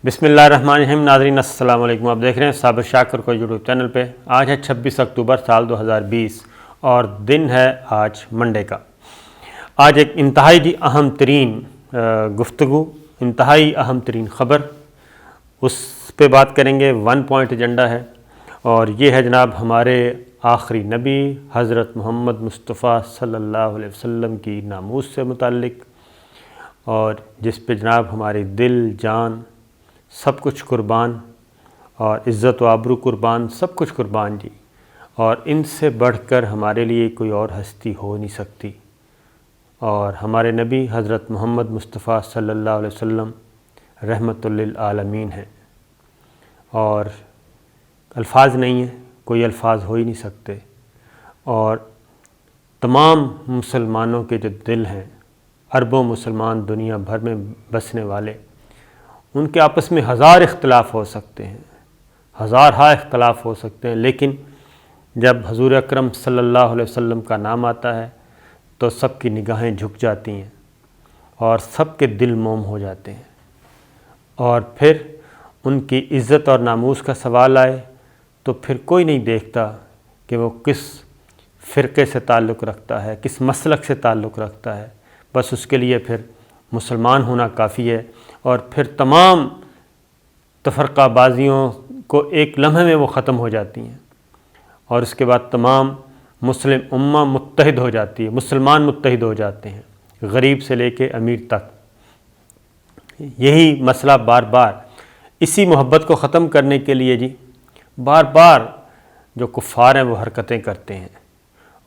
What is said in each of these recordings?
بسم اللہ الرحمن الرحیم۔ ناظرین السلام علیکم، آپ دیکھ رہے ہیں صابر شاکر کو یوٹیوب چینل پہ۔ آج ہے 26 اکتوبر سال 2020 اور دن ہے آج منڈے کا۔ آج ایک انتہائی اہم ترین گفتگو، انتہائی اہم ترین خبر، اس پہ بات کریں گے۔ 1 پوائنٹ ایجنڈا ہے اور یہ ہے جناب ہمارے آخری نبی حضرت محمد مصطفیٰ صلی اللہ علیہ وسلم کی ناموس سے متعلق، اور جس پہ جناب ہماری دل، جان، سب کچھ قربان، اور عزت و آبرو قربان، سب کچھ قربان جی۔ اور ان سے بڑھ کر ہمارے لیے کوئی اور ہستی ہو نہیں سکتی، اور ہمارے نبی حضرت محمد مصطفیٰ صلی اللہ علیہ وسلم رحمت للعالمین ہیں، اور الفاظ نہیں ہیں، کوئی الفاظ ہو ہی نہیں سکتے۔ اور تمام مسلمانوں کے جو دل ہیں، اربوں مسلمان دنیا بھر میں بسنے والے، ان کے آپس میں ہزار اختلاف ہو سکتے ہیں، ہزارہا اختلاف ہو سکتے ہیں، لیکن جب حضور اکرم صلی اللہ علیہ وسلم کا نام آتا ہے تو سب کی نگاہیں جھک جاتی ہیں اور سب کے دل موم ہو جاتے ہیں۔ اور پھر ان کی عزت اور ناموس کا سوال آئے تو پھر کوئی نہیں دیکھتا کہ وہ کس فرقے سے تعلق رکھتا ہے، کس مسلک سے تعلق رکھتا ہے، بس اس کے لیے پھر مسلمان ہونا کافی ہے، اور پھر تمام تفرقہ بازیوں کو ایک لمحے میں وہ ختم ہو جاتی ہیں، اور اس کے بعد تمام مسلم امہ متحد ہو جاتی ہے، مسلمان متحد ہو جاتے ہیں، غریب سے لے کے امیر تک۔ یہی مسئلہ بار بار اسی محبت کو ختم کرنے کے لیے جی بار بار جو کفار ہیں وہ حرکتیں کرتے ہیں،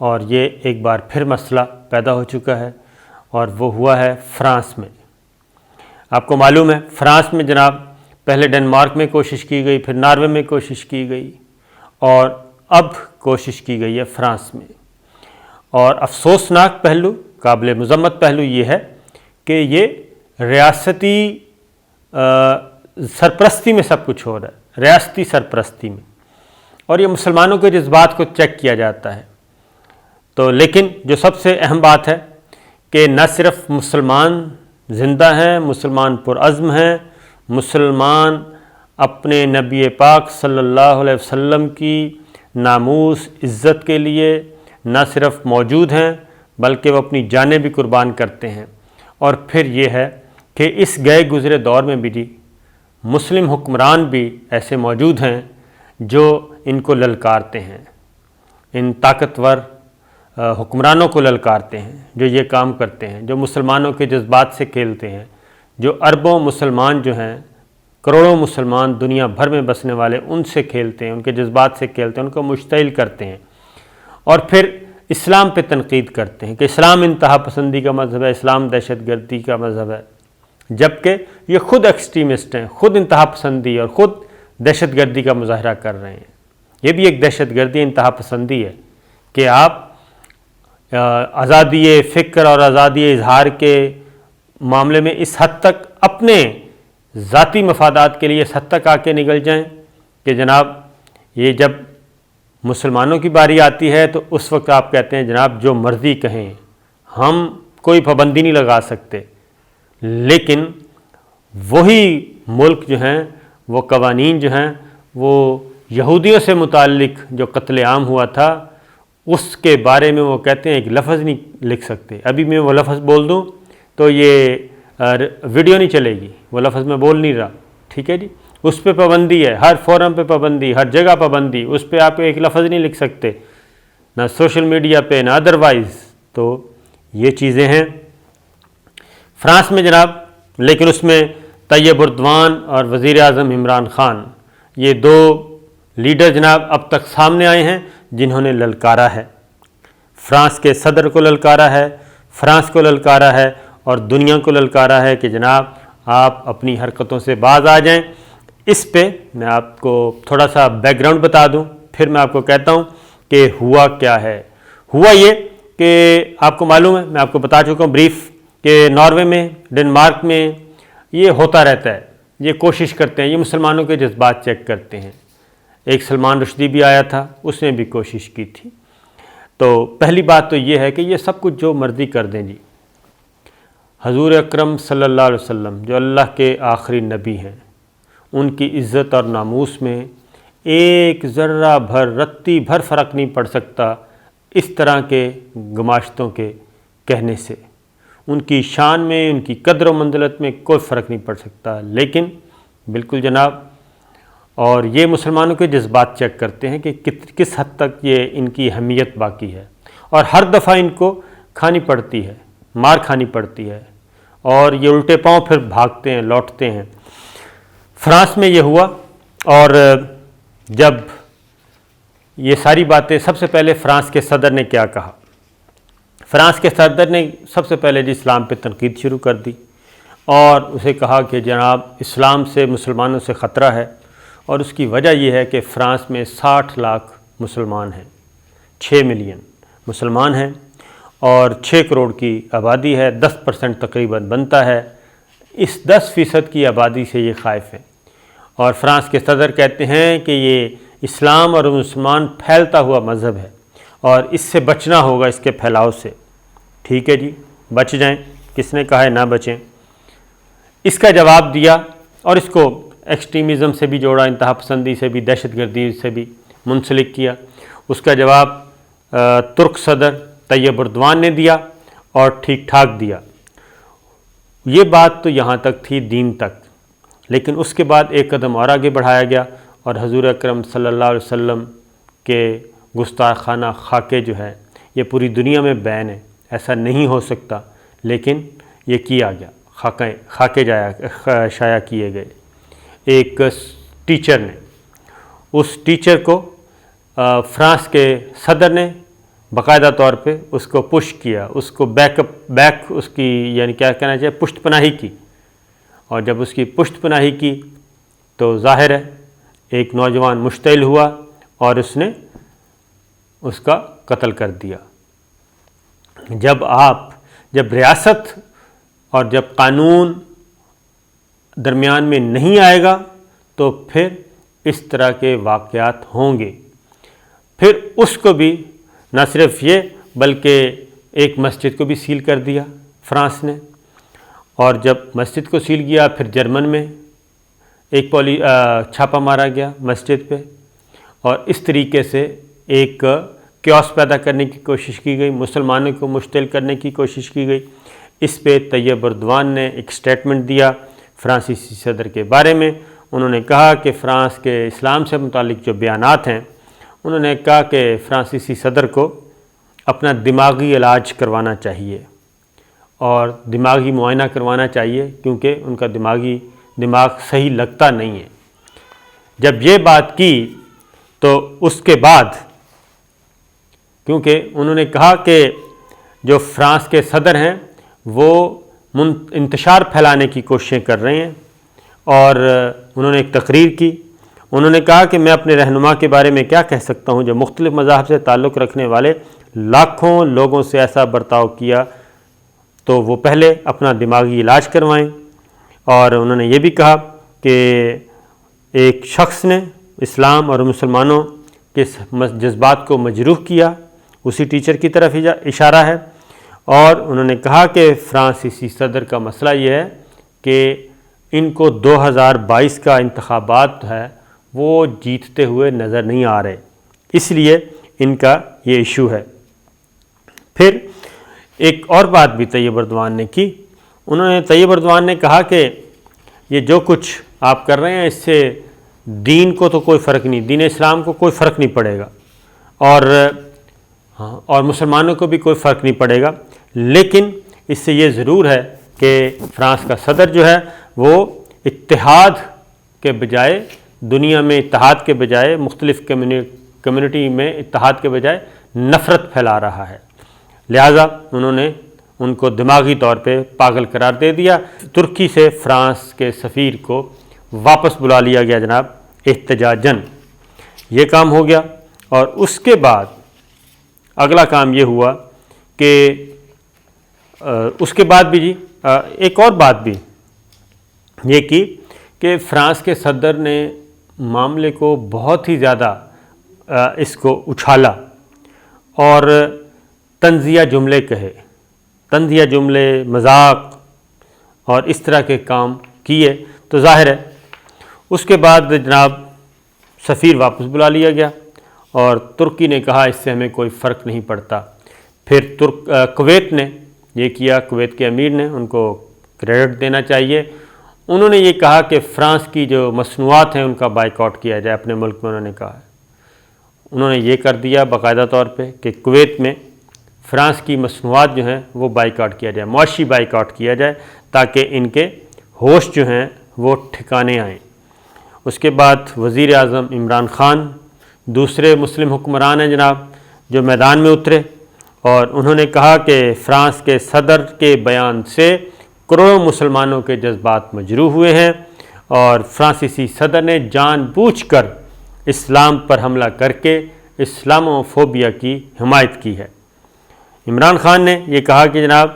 اور یہ ایک بار پھر مسئلہ پیدا ہو چکا ہے، اور وہ ہوا ہے فرانس میں۔ آپ کو معلوم ہے فرانس میں جناب پہلے ڈنمارک میں کوشش کی گئی، پھر ناروے میں کوشش کی گئی، اور اب کوشش کی گئی ہے فرانس میں۔ اور افسوسناک پہلو، قابل مذمت پہلو یہ ہے کہ یہ ریاستی سرپرستی میں سب کچھ ہو رہا ہے، ریاستی سرپرستی میں، اور یہ مسلمانوں کے جذبات کو چیک کیا جاتا ہے۔ تو لیکن جو سب سے اہم بات ہے کہ نہ صرف مسلمان زندہ ہیں، مسلمان پرعزم ہیں، مسلمان اپنے نبی پاک صلی اللہ علیہ وسلم کی ناموس عزت کے لیے نہ صرف موجود ہیں بلکہ وہ اپنی جانیں بھی قربان کرتے ہیں۔ اور پھر یہ ہے کہ اس گئے گزرے دور میں بھی جی مسلم حکمران بھی ایسے موجود ہیں جو ان کو للکارتے ہیں، ان طاقتور حکمرانوں کو للکارتے ہیں، جو یہ کام کرتے ہیں، جو مسلمانوں کے جذبات سے کھیلتے ہیں، جو اربوں مسلمان جو ہیں، کروڑوں مسلمان دنیا بھر میں بسنے والے، ان سے کھیلتے ہیں، ان کے جذبات سے کھیلتے ہیں، ان کو مشتعل کرتے ہیں، اور پھر اسلام پہ تنقید کرتے ہیں کہ اسلام انتہا پسندی کا مذہب ہے، اسلام دہشت گردی کا مذہب ہے، جبکہ یہ خود ایکسٹریمسٹ ہیں، خود انتہا پسندی اور خود دہشت گردی کا مظاہرہ کر رہے ہیں۔ یہ بھی ایک دہشت گردی، انتہا پسندی ہے کہ آپ آزادی فکر اور آزادی اظہار کے معاملے میں اس حد تک اپنے ذاتی مفادات کے لیے اس حد تک آ کے نکل جائیں کہ جناب یہ جب مسلمانوں کی باری آتی ہے تو اس وقت آپ کہتے ہیں جناب جو مرضی کہیں، ہم کوئی پابندی نہیں لگا سکتے، لیکن وہی ملک جو ہیں، وہ قوانین جو ہیں، وہ یہودیوں سے متعلق جو قتل عام ہوا تھا اس کے بارے میں وہ کہتے ہیں ایک لفظ نہیں لکھ سکتے۔ ابھی میں وہ لفظ بول دوں تو یہ ویڈیو نہیں چلے گی، وہ لفظ میں بول نہیں رہا، ٹھیک ہے جی، اس پہ پابندی ہے، ہر فورم پہ پابندی، ہر جگہ پابندی، اس پہ آپ ایک لفظ نہیں لکھ سکتے، نہ سوشل میڈیا پہ نہ ادروائز۔ تو یہ چیزیں ہیں فرانس میں جناب، لیکن اس میں طیب اردوان اور وزیر اعظم عمران خان، یہ دو لیڈر جناب اب تک سامنے آئے ہیں جنہوں نے للکارا ہے، فرانس کے صدر کو للکارا ہے، فرانس کو للکارا ہے، اور دنیا کو للکارا ہے کہ جناب آپ اپنی حرکتوں سے باز آ جائیں۔ اس پہ میں آپ کو تھوڑا سا بیک گراؤنڈ بتا دوں، پھر میں آپ کو کہتا ہوں کہ ہوا کیا ہے۔ ہوا یہ کہ آپ کو معلوم ہے، میں آپ کو بتا چکا ہوں بریف، کہ ناروے میں، ڈنمارک میں یہ ہوتا رہتا ہے، یہ کوشش کرتے ہیں، یہ مسلمانوں کے جذبات چیک کرتے ہیں۔ ایک سلمان رشدی بھی آیا تھا، اس نے بھی کوشش کی تھی۔ تو پہلی بات تو یہ ہے کہ یہ سب کچھ جو مرضی کر دیں جی، حضور اکرم صلی اللہ علیہ وسلم جو اللہ کے آخری نبی ہیں، ان کی عزت اور ناموس میں ایک ذرہ بھر رتی بھر فرق نہیں پڑ سکتا اس طرح کے گماشتوں کے کہنے سے۔ ان کی شان میں، ان کی قدر و منزلت میں کوئی فرق نہیں پڑ سکتا۔ لیکن بالکل جناب، اور یہ مسلمانوں کے جذبات چیک کرتے ہیں کہ کس حد تک یہ ان کی اہمیت باقی ہے، اور ہر دفعہ ان کو کھانی پڑتی ہے، مار کھانی پڑتی ہے، اور یہ الٹے پاؤں پھر بھاگتے ہیں، لوٹتے ہیں۔ فرانس میں یہ ہوا، اور جب یہ ساری باتیں، سب سے پہلے فرانس کے صدر نے کیا کہا؟ فرانس کے صدر نے سب سے پہلے اسلام پہ تنقید شروع کر دی، اور اسے کہا کہ جناب اسلام سے مسلمانوں سے خطرہ ہے، اور اس کی وجہ یہ ہے کہ فرانس میں 60 لاکھ مسلمان ہیں، 6 ملین مسلمان ہیں، اور 6 کروڑ کی آبادی ہے، 10% تقریباً بنتا ہے۔ اس 10% کی آبادی سے یہ خائف ہیں، اور فرانس کے صدر کہتے ہیں کہ یہ اسلام اور مسلمان پھیلتا ہوا مذہب ہے، اور اس سے بچنا ہوگا، اس کے پھیلاؤ سے۔ ٹھیک ہے جی، بچ جائیں، کس نے کہا ہے نہ بچیں؟ اس کا جواب دیا، اور اس کو ایکسٹریمزم سے بھی جوڑا، انتہا پسندی سے بھی، دہشت گردی سے بھی منسلک کیا۔ اس کا جواب ترک صدر طیب اردوان نے دیا، اور ٹھیک ٹھاک دیا۔ یہ بات تو یہاں تک تھی، دین تک، لیکن اس کے بعد ایک قدم اور آگے بڑھایا گیا، اور حضور اکرم صلی اللہ علیہ وسلم کے گستاخانہ خاکے جو ہے یہ پوری دنیا میں بین ہے، ایسا نہیں ہو سکتا، لیکن یہ کیا گیا، خاکے شائع کیے گئے۔ ایک ٹیچر نے، اس ٹیچر کو فرانس کے صدر نے باقاعدہ طور پہ اس کو پش کیا، اس کو بیک اس کی، یعنی کیا کہنا چاہیے، پشت پناہی کی، اور جب اس کی پشت پناہی کی تو ظاہر ہے ایک نوجوان مشتعل ہوا، اور اس نے اس کا قتل کر دیا۔ جب ریاست اور جب قانون درمیان میں نہیں آئے گا تو پھر اس طرح کے واقعات ہوں گے۔ پھر اس کو بھی نہ صرف یہ بلکہ ایک مسجد کو بھی سیل کر دیا فرانس نے، اور جب مسجد کو سیل کیا پھر جرمن میں ایک چھاپا مارا گیا مسجد پہ، اور اس طریقے سے ایک کیوس پیدا کرنے کی کوشش کی گئی، مسلمانوں کو مشتعل کرنے کی کوشش کی گئی۔ اس پہ طیب اردوان نے ایک سٹیٹمنٹ دیا فرانسیسی صدر کے بارے میں۔ انہوں نے کہا کہ فرانس کے اسلام سے متعلق جو بیانات ہیں، انہوں نے کہا کہ فرانسیسی صدر کو اپنا دماغی علاج کروانا چاہیے، اور دماغی معائنہ کروانا چاہیے، کیونکہ ان کا دماغ صحیح لگتا نہیں ہے۔ جب یہ بات کی تو اس کے بعد، کیونکہ انہوں نے کہا کہ جو فرانس کے صدر ہیں وہ انتشار پھیلانے کی کوششیں کر رہے ہیں، اور انہوں نے ایک تقریر کی۔ انہوں نے کہا کہ میں اپنے رہنما کے بارے میں کیا کہہ سکتا ہوں، جو مختلف مذاہب سے تعلق رکھنے والے لاکھوں لوگوں سے ایسا برتاؤ کیا، تو وہ پہلے اپنا دماغی علاج کروائیں۔ اور انہوں نے یہ بھی کہا کہ ایک شخص نے اسلام اور مسلمانوں کے جذبات کو مجروح کیا، اسی ٹیچر کی طرف اشارہ ہے۔ اور انہوں نے کہا کہ فرانسیسی صدر کا مسئلہ یہ ہے کہ ان کو 2022 کا انتخابات ہے وہ جیتتے ہوئے نظر نہیں آ رہے، اس لیے ان کا یہ ایشو ہے۔ پھر ایک اور بات بھی طیب اردوان نے کی۔ طیب اردوان نے کہا کہ یہ جو کچھ آپ کر رہے ہیں اس سے دین کو تو کوئی فرق نہیں، دین اسلام کو کوئی فرق نہیں پڑے گا، اور مسلمانوں کو بھی کوئی فرق نہیں پڑے گا، لیکن اس سے یہ ضرور ہے کہ فرانس کا صدر جو ہے وہ اتحاد کے بجائے، دنیا میں اتحاد کے بجائے، مختلف کمیونٹی میں اتحاد کے بجائے نفرت پھیلا رہا ہے، لہٰذا انہوں نے ان کو دماغی طور پہ پاگل قرار دے دیا۔ ترکی سے فرانس کے سفیر کو واپس بلا لیا گیا جناب، احتجاجاً یہ کام ہو گیا۔ اور اس کے بعد اگلا کام یہ ہوا کہ اس کے بعد بھی جی ایک اور بات بھی یہ کی کہ فرانس کے صدر نے معاملے کو بہت ہی زیادہ اس کو اچھالا اور طنزیہ جملے کہے، طنزیہ جملے، مذاق اور اس طرح کے کام کیے، تو ظاہر ہے اس کے بعد جناب سفیر واپس بلا لیا گیا اور ترکی نے کہا اس سے ہمیں کوئی فرق نہیں پڑتا۔ پھر کویت نے یہ کیا، کویت کے امیر نے، ان کو کریڈٹ دینا چاہیے، انہوں نے یہ کہا کہ فرانس کی جو مصنوعات ہیں ان کا بائیکاٹ کیا جائے اپنے ملک میں۔ انہوں نے کہا انہوں نے یہ کر دیا باقاعدہ طور پہ کہ کویت میں فرانس کی مصنوعات جو ہیں وہ بائیکاٹ کیا جائے، معاشی بائیکاٹ کیا جائے تاکہ ان کے ہوش جو ہیں وہ ٹھکانے آئیں۔ اس کے بعد وزیر اعظم عمران خان دوسرے مسلم حکمران ہیں جناب جو میدان میں اترے، اور انہوں نے کہا کہ فرانس کے صدر کے بیان سے کروڑوں مسلمانوں کے جذبات مجروح ہوئے ہیں، اور فرانسیسی صدر نے جان بوجھ کر اسلام پر حملہ کر کے اسلامو فوبیا کی حمایت کی ہے۔ عمران خان نے یہ کہا کہ جناب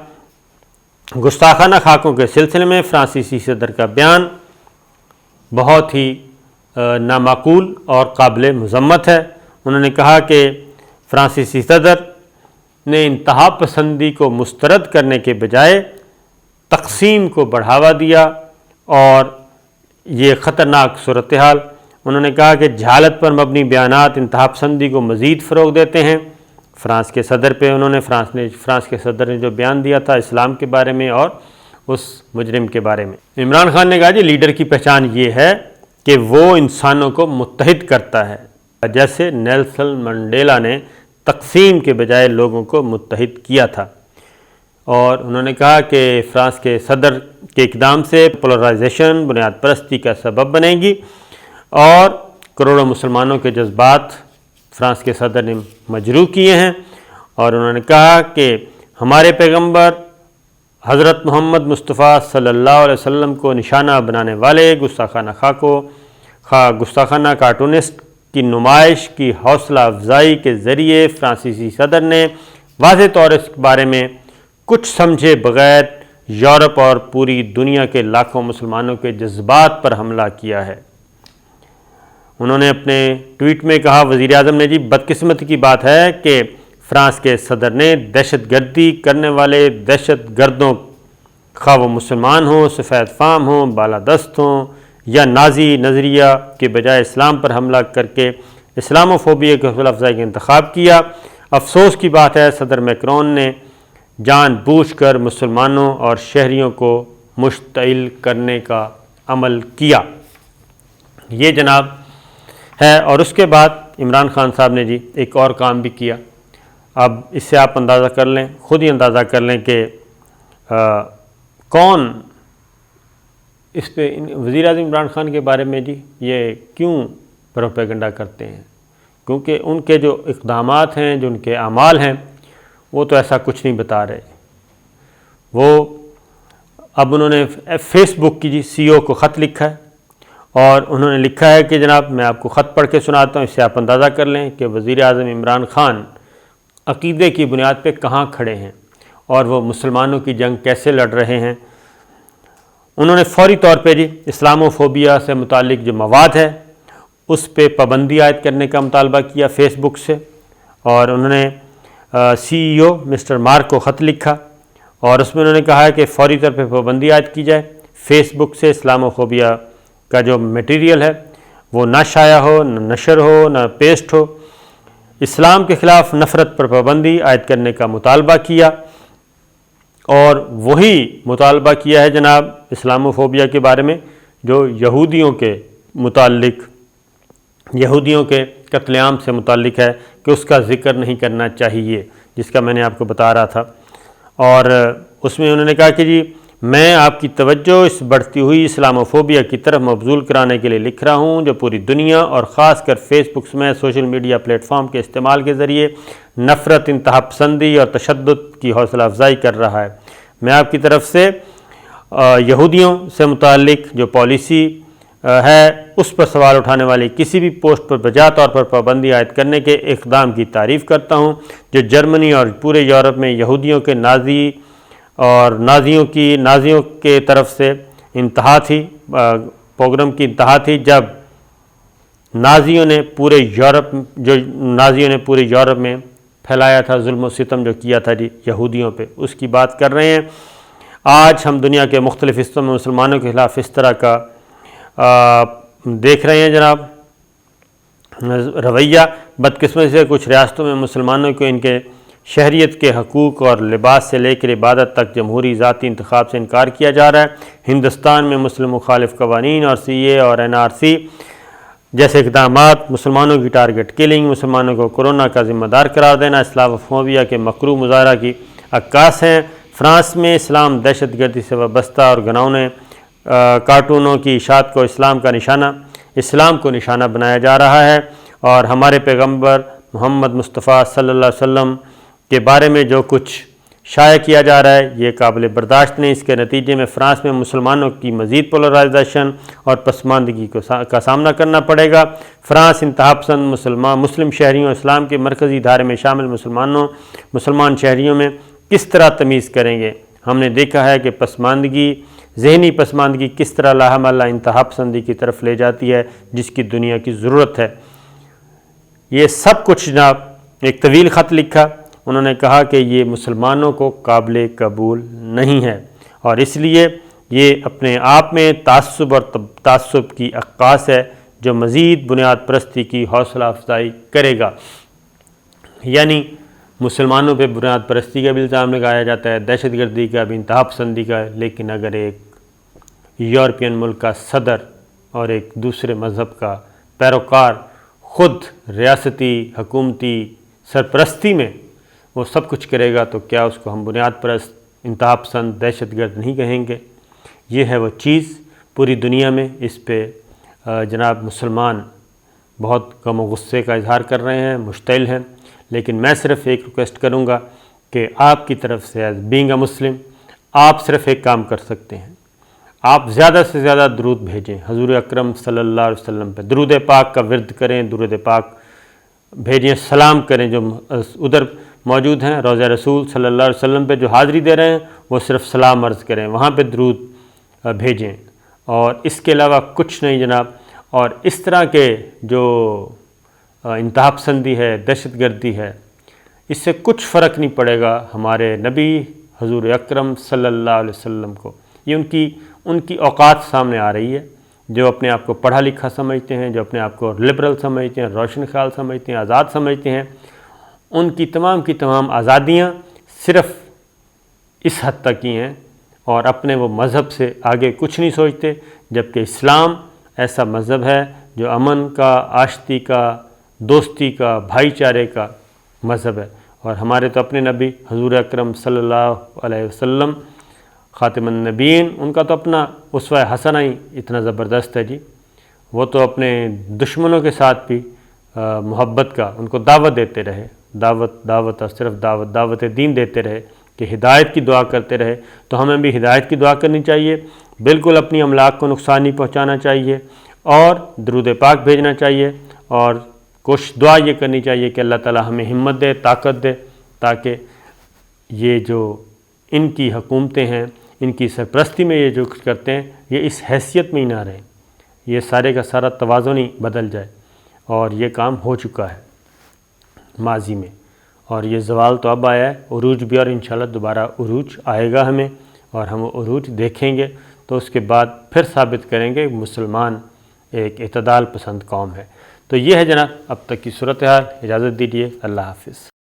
گستاخانہ خاکوں کے سلسلے میں فرانسیسی صدر کا بیان بہت ہی نامعقول اور قابل مذمت ہے۔ انہوں نے کہا کہ فرانسیسی صدر نے انتہا پسندی کو مسترد کرنے کے بجائے تقسیم کو بڑھاوا دیا، اور یہ خطرناک صورتحال، انہوں نے کہا کہ جہالت پر مبنی بیانات انتہا پسندی کو مزید فروغ دیتے ہیں۔ فرانس کے صدر پہ انہوں نے فرانس کے صدر نے جو بیان دیا تھا اسلام کے بارے میں اور اس مجرم کے بارے میں، عمران خان نے کہا جی لیڈر کی پہچان یہ ہے کہ وہ انسانوں کو متحد کرتا ہے، جیسے نیلسن منڈیلا نے تقسیم کے بجائے لوگوں کو متحد کیا تھا۔ اور انہوں نے کہا کہ فرانس کے صدر کے اقدام سے پولرائزیشن بنیاد پرستی کا سبب بنے گی، اور کروڑوں مسلمانوں کے جذبات فرانس کے صدر نے مجروح کیے ہیں۔ اور انہوں نے کہا کہ ہمارے پیغمبر حضرت محمد مصطفیٰ صلی اللہ علیہ وسلم کو نشانہ بنانے والے گستاخانہ کارٹونسٹ کی نمائش کی حوصلہ افزائی کے ذریعے فرانسیسی صدر نے واضح طور اس بارے میں کچھ سمجھے بغیر یورپ اور پوری دنیا کے لاکھوں مسلمانوں کے جذبات پر حملہ کیا ہے۔ انہوں نے اپنے ٹویٹ میں کہا وزیر اعظم نے جی بدقسمتی کی بات ہے کہ فرانس کے صدر نے دہشت گردی کرنے والے دہشت گردوں، خواہ وہ مسلمان ہوں، سفید فام ہوں، بالادست ہوں یا نازی نظریہ کے بجائے اسلام پر حملہ کر کے اسلامو فوبیا کی حوصلہ افزائی کا انتخاب کیا۔ افسوس کی بات ہے صدر میکرون نے جان بوجھ کر مسلمانوں اور شہریوں کو مشتعل کرنے کا عمل کیا، یہ جناب ہے۔ اور اس کے بعد عمران خان صاحب نے جی ایک اور کام بھی کیا۔ اب اس سے آپ اندازہ کر لیں، خود ہی اندازہ کر لیں کہ کون اس پہ وزیر اعظم عمران خان کے بارے میں جی یہ کیوں پروپیگنڈا کرتے ہیں، کیونکہ ان کے جو اقدامات ہیں، جو ان کے اعمال ہیں، وہ تو ایسا کچھ نہیں بتا رہے۔ وہ اب انہوں نے فیس بک کی جی سی او کو خط لکھا ہے، اور انہوں نے لکھا ہے کہ جناب میں آپ کو خط پڑھ کے سناتا ہوں، اس سے آپ اندازہ کر لیں کہ وزیر اعظم عمران خان عقیدے کی بنیاد پہ کہاں کھڑے ہیں اور وہ مسلمانوں کی جنگ کیسے لڑ رہے ہیں۔ انہوں نے فوری طور پہ جی اسلامو فوبیا سے متعلق جو مواد ہے اس پہ پابندی عائد کرنے کا مطالبہ کیا فیس بک سے، اور انہوں نے سی ای او مسٹر مارک کو خط لکھا، اور اس میں انہوں نے کہا ہے کہ فوری طور پہ پابندی عائد کی جائے، فیس بک سے اسلامو فوبیا کا جو میٹیریل ہے وہ نہ شائع ہو، نہ نشر ہو، نہ پیسٹ ہو۔ اسلام کے خلاف نفرت پر پابندی عائد کرنے کا مطالبہ کیا، اور وہی مطالبہ کیا ہے جناب اسلامو فوبیا کے بارے میں جو یہودیوں کے متعلق، یہودیوں کے قتل عام سے متعلق ہے کہ اس کا ذکر نہیں کرنا چاہیے، جس کا میں نے آپ کو بتا رہا تھا۔ اور اس میں انہوں نے کہا کہ جی میں آپ کی توجہ اس بڑھتی ہوئی اسلامو فوبیا کی طرف مبذول کرانے کے لیے لکھ رہا ہوں جو پوری دنیا اور خاص کر فیس بک میں سوشل میڈیا پلیٹ فارم کے استعمال کے ذریعے نفرت، انتہا پسندی اور تشدد کی حوصلہ افزائی کر رہا ہے۔ میں آپ کی طرف سے یہودیوں سے متعلق جو پالیسی ہے اس پر سوال اٹھانے والی کسی بھی پوسٹ پر بجا طور پر پابندی عائد کرنے کے اقدام کی تعریف کرتا ہوں جو جرمنی اور پورے یورپ میں یہودیوں کے نازی اور نازیوں کے طرف سے انتہا تھی، پروگرام کی انتہا تھی جب نازیوں نے پورے یورپ میں پھیلایا تھا ظلم و ستم جو کیا تھا جی یہودیوں پہ، اس کی بات کر رہے ہیں۔ آج ہم دنیا کے مختلف حصوں میں مسلمانوں کے خلاف اس طرح کا دیکھ رہے ہیں جناب رویہ، بدقسمتی سے کچھ ریاستوں میں مسلمانوں کو ان کے شہریت کے حقوق اور لباس سے لے کر عبادت تک جمہوری ذاتی انتخاب سے انکار کیا جا رہا ہے۔ ہندوستان میں مسلم مخالف قوانین اور CAA اور NRC جیسے اقدامات مسلمانوں کی ٹارگٹ کلنگ، مسلمانوں کو کورونا کا ذمہ دار قرار دینا، اسلاموفوبیا کے مکروہ مظاہرہ کی عکاس ہیں۔ فرانس میں اسلام دہشت گردی سے وابستہ اور گھناؤنے کارٹونوں کی اشاعت کو اسلام کو نشانہ بنایا جا رہا ہے، اور ہمارے پیغمبر محمد مصطفیٰ صلی اللہ علیہ وسلم کے بارے میں جو کچھ شائع کیا جا رہا ہے یہ قابل برداشت نہیں۔ اس کے نتیجے میں فرانس میں مسلمانوں کی مزید پولرائزیشن اور پسماندگی کا سامنا کرنا پڑے گا۔ فرانس انتہا پسند مسلم شہریوں اسلام کے مرکزی دھارے میں شامل مسلمان شہریوں میں کس طرح تمیز کریں گے؟ ہم نے دیکھا ہے کہ ذہنی پسماندگی کس طرح لاحملہ انتہا پسندی کی طرف لے جاتی ہے، جس کی دنیا کی ضرورت ہے۔ یہ سب کچھ جناب ایک طویل خط لکھا، انہوں نے کہا کہ یہ مسلمانوں کو قابل قبول نہیں ہے، اور اس لیے یہ اپنے آپ میں تعصب اور تعصب کی عکاس ہے جو مزید بنیاد پرستی کی حوصلہ افزائی کرے گا۔ یعنی مسلمانوں پہ بنیاد پرستی کا بھی الزام لگایا جاتا ہے، دہشت گردی کا بھی، انتہا پسندی کا، لیکن اگر ایک یورپین ملک کا صدر اور ایک دوسرے مذہب کا پیروکار خود ریاستی حکومتی سرپرستی میں وہ سب کچھ کرے گا تو کیا اس کو ہم بنیاد پرست، انتہا پسند، دہشت گرد نہیں کہیں گے؟ یہ ہے وہ چیز پوری دنیا میں اس پہ جناب مسلمان بہت غم و غصے کا اظہار کر رہے ہیں، مشتعل ہیں، لیکن میں صرف ایک ریکویسٹ کروں گا کہ آپ کی طرف سے ایز بینگ اے مسلم آپ صرف ایک کام کر سکتے ہیں، آپ زیادہ سے زیادہ درود بھیجیں حضور اکرم صلی اللہ علیہ وسلم پہ، درود پاک کا ورد کریں، درود پاک بھیجیں، سلام کریں، جو ادھر موجود ہیں روضہ رسول صلی اللہ علیہ وسلم پہ جو حاضری دے رہے ہیں وہ صرف سلام عرض کریں، وہاں پہ درود بھیجیں، اور اس کے علاوہ کچھ نہیں جناب۔ اور اس طرح کے جو انتہا پسندی ہے، دہشت گردی ہے، اس سے کچھ فرق نہیں پڑے گا ہمارے نبی حضور اکرم صلی اللہ علیہ وسلم کو۔ یہ ان کی اوقات سامنے آ رہی ہے، جو اپنے آپ کو پڑھا لکھا سمجھتے ہیں، جو اپنے آپ کو لبرل سمجھتے ہیں، روشن خیال سمجھتے ہیں، آزاد سمجھتے ہیں، ان کی تمام آزادیاں صرف اس حد تک ہی ہیں، اور اپنے وہ مذہب سے آگے کچھ نہیں سوچتے، جبکہ اسلام ایسا مذہب ہے جو امن کا، آشتی کا، دوستی کا، بھائی چارے کا مذہب ہے۔ اور ہمارے تو اپنے نبی حضور اکرم صلی اللہ علیہ وسلم خاتم النبیین، ان کا تو اپنا اسوہ حسنہ ہی اتنا زبردست ہے جی، وہ تو اپنے دشمنوں کے ساتھ بھی محبت کا ان کو دعوت دیتے رہے، دعوت اور صرف دعوت دین دیتے رہے کہ ہدایت کی دعا کرتے رہے۔ تو ہمیں بھی ہدایت کی دعا کرنی چاہیے، بالکل اپنی املاک کو نقصان نہیں پہنچانا چاہیے، اور درود پاک بھیجنا چاہیے، اور دعا یہ کرنی چاہیے کہ اللہ تعالی ہمیں ہمت دے، طاقت دے، تاکہ یہ جو ان کی حکومتیں ہیں، ان کی سرپرستی میں یہ جو کچھ کرتے ہیں، یہ اس حیثیت میں ہی نہ رہیں، یہ سارے کا سارا توازن ہی بدل جائے۔ اور یہ کام ہو چکا ہے ماضی میں، اور یہ زوال تو اب آیا ہے، عروج بھی، اور انشاءاللہ دوبارہ عروج آئے گا ہمیں، اور ہم عروج دیکھیں گے تو اس کے بعد پھر ثابت کریں گے مسلمان ایک اعتدال پسند قوم ہے۔ تو یہ ہے جناب اب تک کی صورتحال، اجازت دیجیے، اللہ حافظ۔